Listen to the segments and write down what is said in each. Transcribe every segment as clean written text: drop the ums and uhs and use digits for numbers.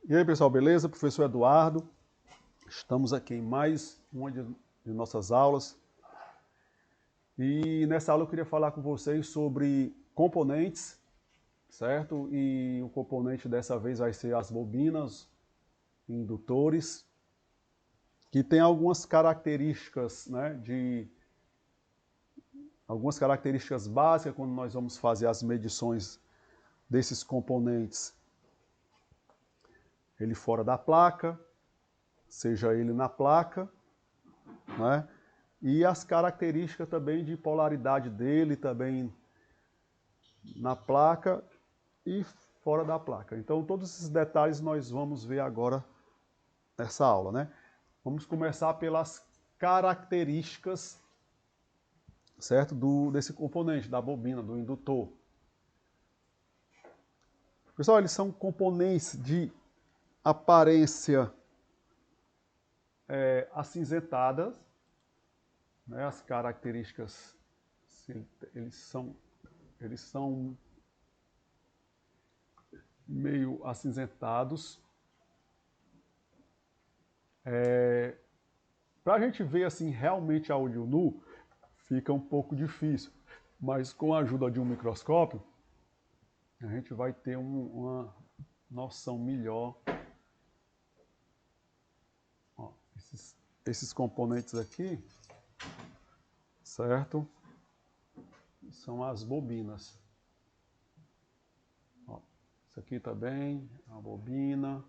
E aí, pessoal, beleza? Professor Eduardo. Estamos aqui em mais uma de nossas aulas. E nessa aula eu queria falar com vocês sobre componentes, certo? E o componente dessa vez vai ser as bobinas, indutores, que tem algumas características, né, algumas características básicas quando nós vamos fazer as medições desses componentes. Ele fora da placa, seja ele na placa, né? E as características também de polaridade dele também na placa e fora da placa. Então todos esses detalhes nós vamos ver agora nessa aula, né? Vamos começar pelas características, certo? Desse componente, da bobina, do indutor. Pessoal, eles são componentes de aparência acinzentadas, né? As características, eles são meio acinzentados. Para a gente ver assim realmente a olho nu, fica um pouco difícil, mas com a ajuda de um microscópio, a gente vai ter uma noção melhor. Ó, esses componentes aqui, certo? São as bobinas. Ó, isso aqui também é uma bobina.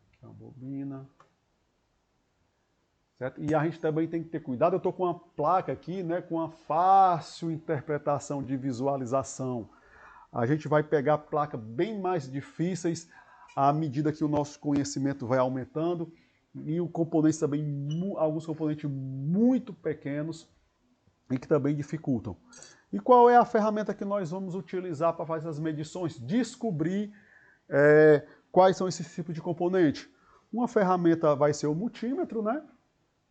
Aqui é uma bobina. Certo? E a gente também tem que ter cuidado. Eu estou com uma placa aqui, né, com uma fácil interpretação de visualização. A gente vai pegar placas bem mais difíceis à medida que o nosso conhecimento vai aumentando e o componentes também, alguns componentes muito pequenos e que também dificultam. E qual é a ferramenta que nós vamos utilizar para fazer as medições? Descobrir quais são esses tipos de componente. Uma ferramenta vai ser o multímetro, né?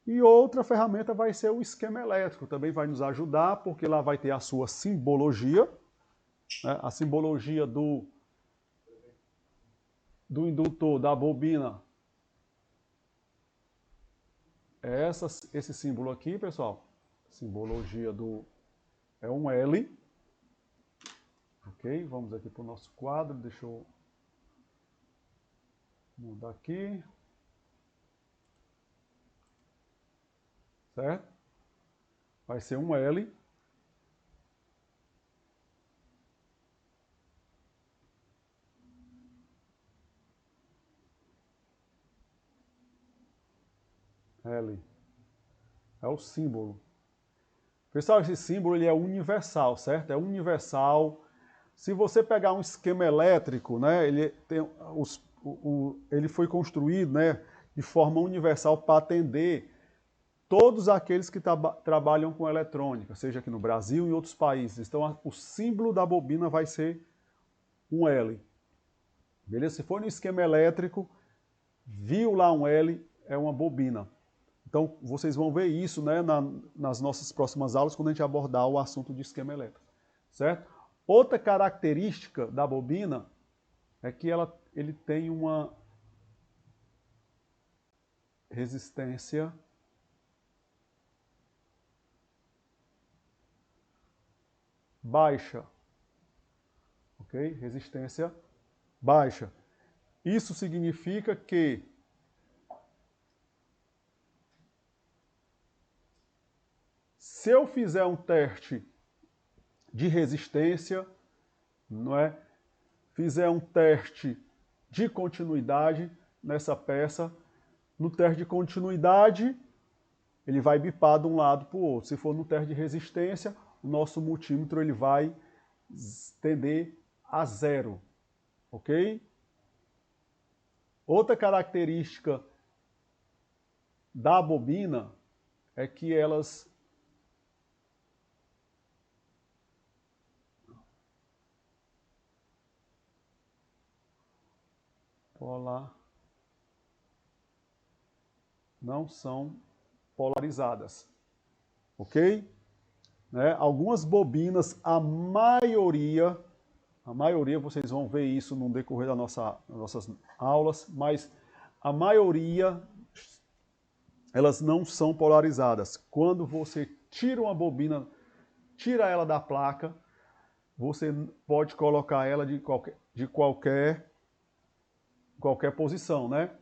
E outra ferramenta vai ser o esquema elétrico. Também vai nos ajudar, porque lá vai ter a sua simbologia, né? A simbologia do indutor, da bobina. É esse símbolo aqui, pessoal. Simbologia é um L. Ok? Vamos aqui para o nosso quadro. Deixa eu mudar aqui. Certo? Vai ser um L. L. É o símbolo. Pessoal, esse símbolo ele é universal, certo? É universal. Se você pegar um esquema elétrico, né, ele foi construído, né, de forma universal para atender todos aqueles que trabalham com eletrônica, seja aqui no Brasil e em outros países. Então, o símbolo da bobina vai ser um L. Beleza? Se for no esquema elétrico, viu lá um L, é uma bobina. Então, vocês vão ver isso, né, nas nossas próximas aulas, quando a gente abordar o assunto de esquema elétrico. Certo? Outra característica da bobina é que ele tem uma resistência baixa. Ok? Resistência baixa. Isso significa que se eu fizer um teste de resistência, não é? Fizer um teste de continuidade nessa peça, no teste de continuidade, ele vai bipar de um lado para o outro. Se for no teste de resistência, o nosso multímetro ele vai tender a zero, ok? Outra característica da bobina é que elas não são polarizadas, ok? Né? Algumas bobinas, a maioria A maioria, vocês vão ver isso no decorrer das nossas aulas, mas a maioria, elas não são polarizadas. Quando você tira uma bobina, tira ela da placa, você pode colocar ela de qualquer posição, né?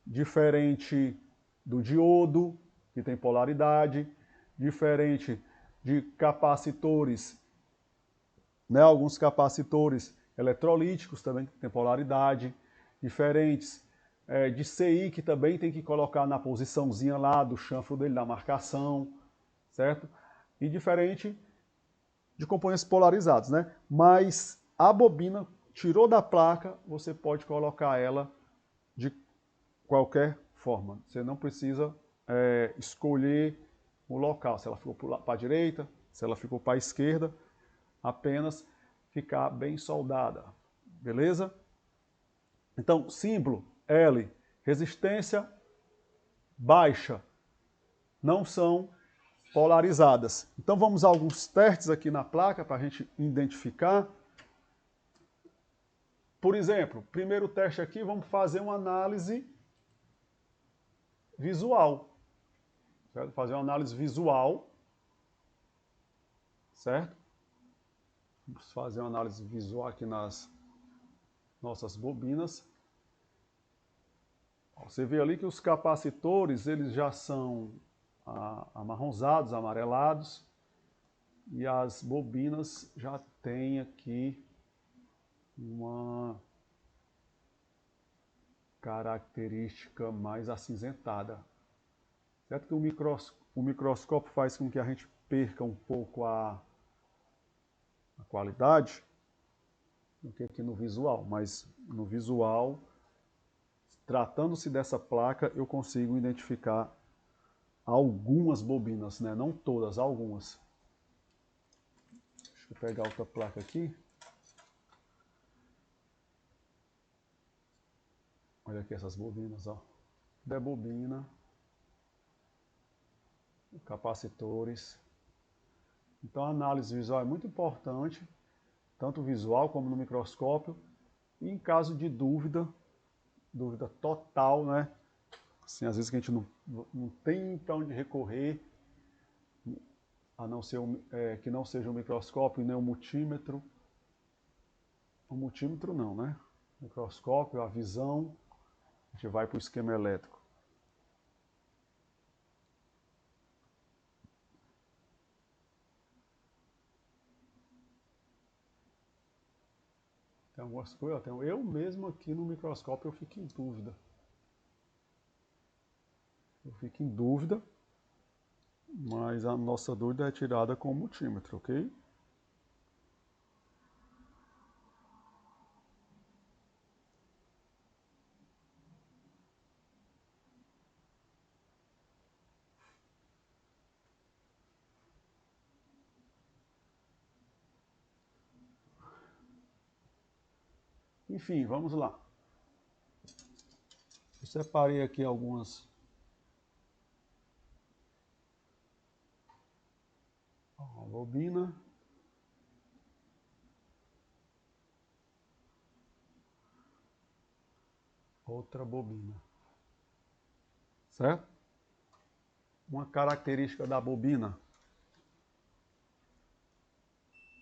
Diferente do diodo, que tem polaridade, diferente de capacitores, né? Alguns capacitores eletrolíticos também têm polaridade, diferentes de CI, que também tem que colocar na posiçãozinha lá do chanfro dele, na marcação, certo? E diferente de componentes polarizados, né? Mas a bobina tirou da placa, você pode colocar ela de qualquer forma. Você não precisa escolher o local, se ela ficou para a direita, se ela ficou para a esquerda, apenas ficar bem soldada, beleza? Então, símbolo L, resistência baixa, não são polarizadas. Então vamos a alguns testes aqui na placa para a gente identificar. Por exemplo, primeiro teste aqui, vamos fazer uma análise visual. Certo? Fazer uma análise visual, certo? Vamos fazer uma análise visual aqui nas nossas bobinas. Você vê ali que os capacitores, eles já são amarronzados, amarelados, e as bobinas já têm aqui uma característica mais acinzentada. Certo que o microscópio faz com que a gente perca um pouco a qualidade do que aqui no visual, mas no visual, tratando-se dessa placa, eu consigo identificar algumas bobinas, né? Não todas, algumas. Deixa eu pegar outra placa aqui. Olha aqui essas bobinas, ó. Da bobina, capacitores. Então a análise visual é muito importante, tanto visual como no microscópio. E em caso de dúvida total, né? Assim, às vezes que a gente não tem para onde recorrer, a não ser que não seja o microscópio e nem o multímetro. O multímetro não, né? O microscópio, a visão, a gente vai para o esquema elétrico. Tem algumas coisas, eu mesmo aqui no microscópio eu fico em dúvida. Mas a nossa dúvida é tirada com o multímetro, ok? Enfim, vamos lá. Eu separei aqui algumas. Uma bobina. Outra bobina. Certo? Uma característica da bobina: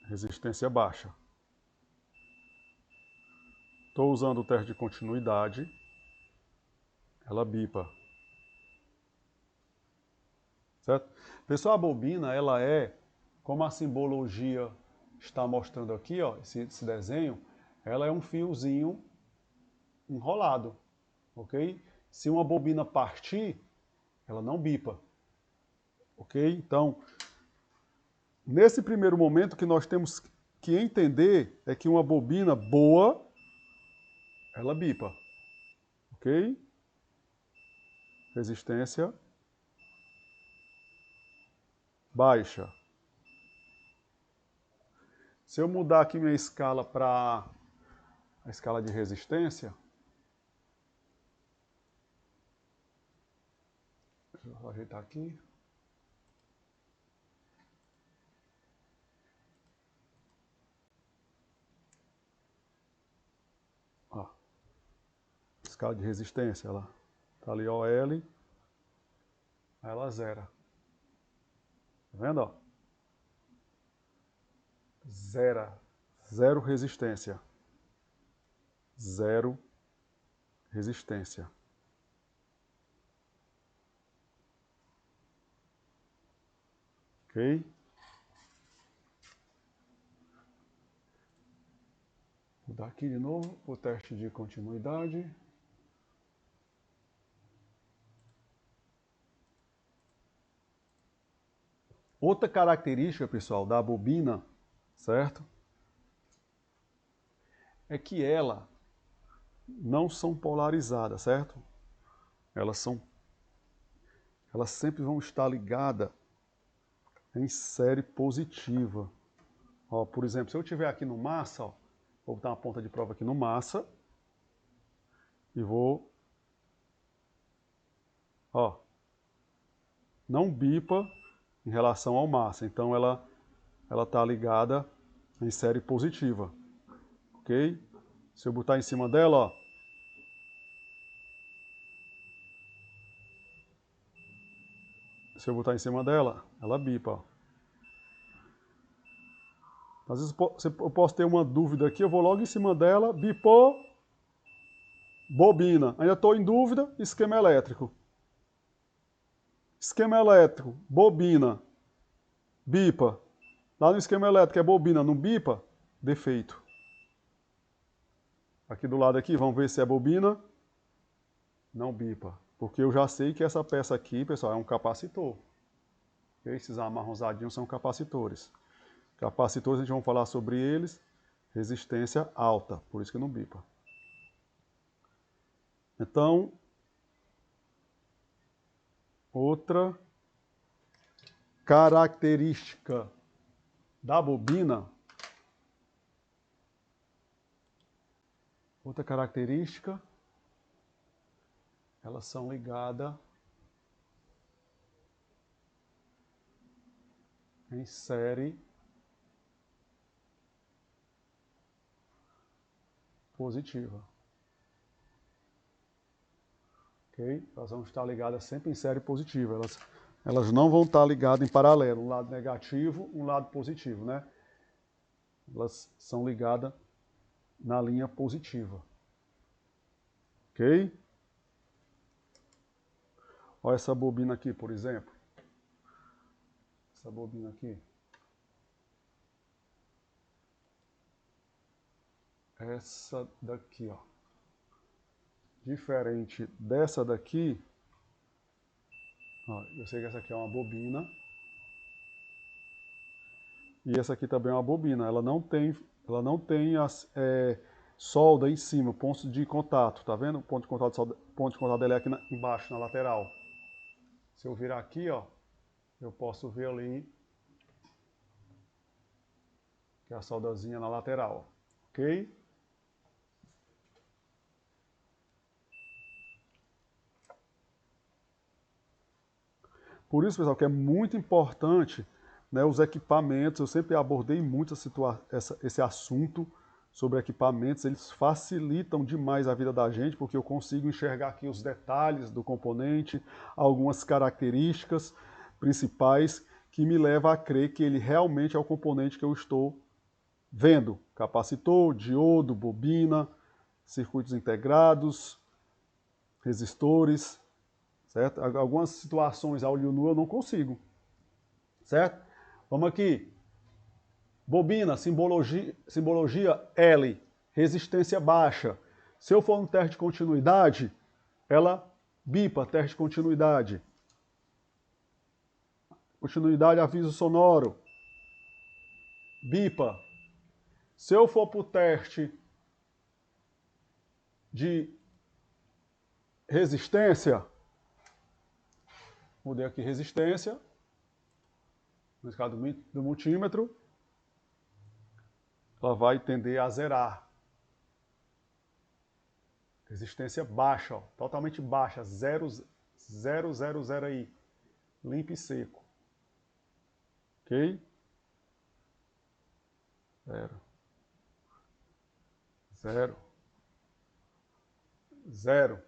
resistência baixa. Estou usando o teste de continuidade. Ela bipa. Certo? Pessoal, a bobina, ela como a simbologia está mostrando aqui, ó, esse desenho, ela é um fiozinho enrolado, ok? Se uma bobina partir, ela não bipa, ok? Então, nesse primeiro momento, o que nós temos que entender é que uma bobina boa, ela bipa, ok? Resistência baixa. Se eu mudar aqui minha escala para a escala de resistência, deixa eu ajeitar aqui. escala de resistência. Ela tá ali OL, aí ela zera. Tá vendo, ó? Zera. Zero resistência. Zero resistência. Ok? Vou dar aqui de novo o teste de continuidade. Outra característica, pessoal, da bobina, certo? É que elas não são polarizadas, certo? Elas sempre vão estar ligadas em série positiva. Ó, por exemplo, se eu tiver aqui no massa, ó, vou botar uma ponta de prova aqui no massa e vou, ó, não bipa em relação ao massa. Então ela está ligada em série positiva, ok? Se eu botar em cima dela, ó, se eu botar em cima dela, ela bipa, ó. Às vezes eu posso ter uma dúvida aqui, eu vou logo em cima dela, bipou, bobina. Ainda estou em dúvida, esquema elétrico. Esquema elétrico, bobina, bipa. Lá no esquema elétrico é bobina, não bipa, defeito. Aqui do lado aqui, vamos ver se é bobina, não bipa. Porque eu já sei que essa peça aqui, pessoal, é um capacitor. Esses amarronzadinhos são capacitores. Capacitores, a gente vai falar sobre eles, resistência alta, por isso que não bipa. Então, outra característica da bobina, elas são ligadas em série positiva. Ok? Elas vão estar ligadas sempre em série positiva. Elas não vão estar ligadas em paralelo, um lado negativo, um lado positivo, né? Elas são ligadas na linha positiva. Ok? Olha essa bobina aqui, por exemplo. Essa bobina aqui. Essa daqui, ó. Diferente dessa daqui, ó, eu sei que essa aqui é uma bobina. E essa aqui também é uma bobina. Ela não tem solda em cima, ponto de contato, tá vendo? O ponto de contato dela é aqui embaixo, na lateral. Se eu virar aqui, ó, eu posso ver ali que é a soldazinha na lateral, ok? Por isso, pessoal, que é muito importante, né, os equipamentos. Eu sempre abordei muito esse assunto sobre equipamentos. Eles facilitam demais a vida da gente, porque eu consigo enxergar aqui os detalhes do componente, algumas características principais que me levam a crer que ele realmente é o componente que eu estou vendo. Capacitor, diodo, bobina, circuitos integrados, resistores, certo? Algumas situações a olho nu eu não consigo, certo? Vamos aqui. Bobina, simbologia L, resistência baixa. Se eu for no teste de continuidade, ela bipa, teste de continuidade. Continuidade, aviso sonoro. Bipa. Se eu for para o teste de resistência, mudei aqui resistência, no caso do multímetro, ela vai tender a zerar. Resistência baixa, ó, totalmente baixa, 0, 0, 0, 0 aí, limpo e seco. Ok? 0, 0, Zero.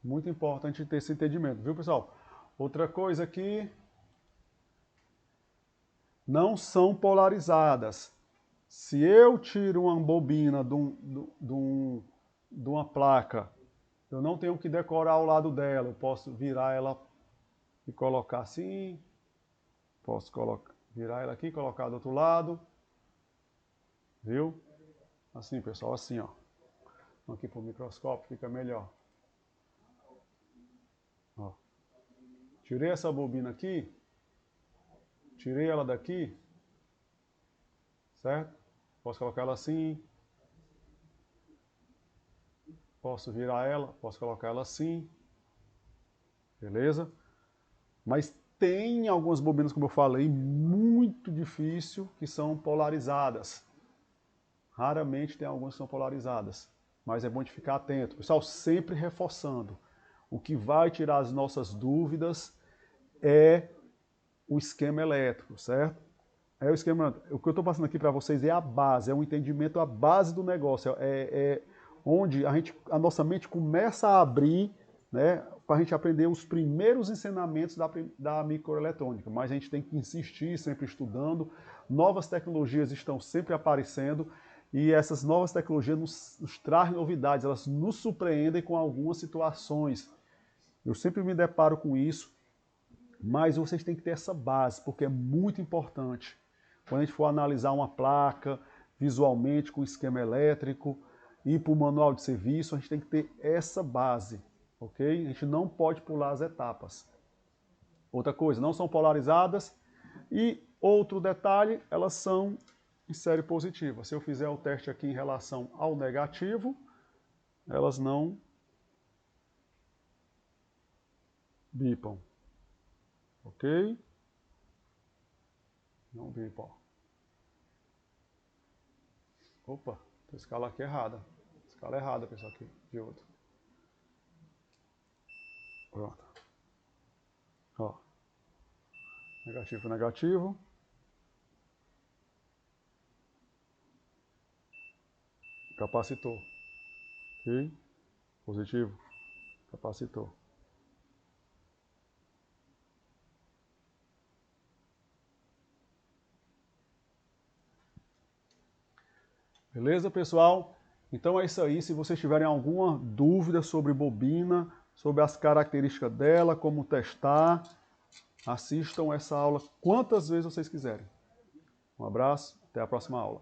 Muito importante ter esse entendimento, viu, pessoal? Outra coisa aqui, não são polarizadas. Se eu tiro uma bobina de uma placa, eu não tenho que decorar o lado dela. Eu posso virar ela e colocar assim. Posso virar ela aqui e colocar do outro lado. Viu? Assim, pessoal, assim, ó. Aqui para o microscópio fica melhor. Ó. Tirei essa bobina aqui. Tirei ela daqui. Certo? Posso colocar ela assim. Posso virar ela. Posso colocar ela assim. Beleza? Mas tem algumas bobinas, como eu falei, muito difícil, que são polarizadas. Raramente tem algumas que são polarizadas. Mas é bom de ficar atento. Pessoal, sempre reforçando. O que vai tirar as nossas dúvidas é o esquema elétrico, certo? É o esquema. O que eu estou passando aqui para vocês é a base, é um entendimento, a base do negócio. É onde a nossa mente começa a abrir, né, para a gente aprender os primeiros ensinamentos da microeletrônica. Mas a gente tem que insistir, sempre estudando. Novas tecnologias estão sempre aparecendo e essas novas tecnologias nos trazem novidades, elas nos surpreendem com algumas situações. Eu sempre me deparo com isso, mas vocês têm que ter essa base, porque é muito importante. Quando a gente for analisar uma placa visualmente com esquema elétrico e para o manual de serviço, a gente tem que ter essa base, ok? A gente não pode pular as etapas. Outra coisa, não são polarizadas. E outro detalhe, elas são em série positiva. Se eu fizer o teste aqui em relação ao negativo, elas não bipam. Ok? Não bipam. Opa, a escala aqui é errada. Escala errada, pessoal, aqui, de outro. Pronto. Ó. Negativo, negativo. Capacitou. Ok? Positivo. Capacitou. Beleza, pessoal? Então é isso aí. Se vocês tiverem alguma dúvida sobre bobina, sobre as características dela, como testar, assistam essa aula quantas vezes vocês quiserem. Um abraço, até a próxima aula.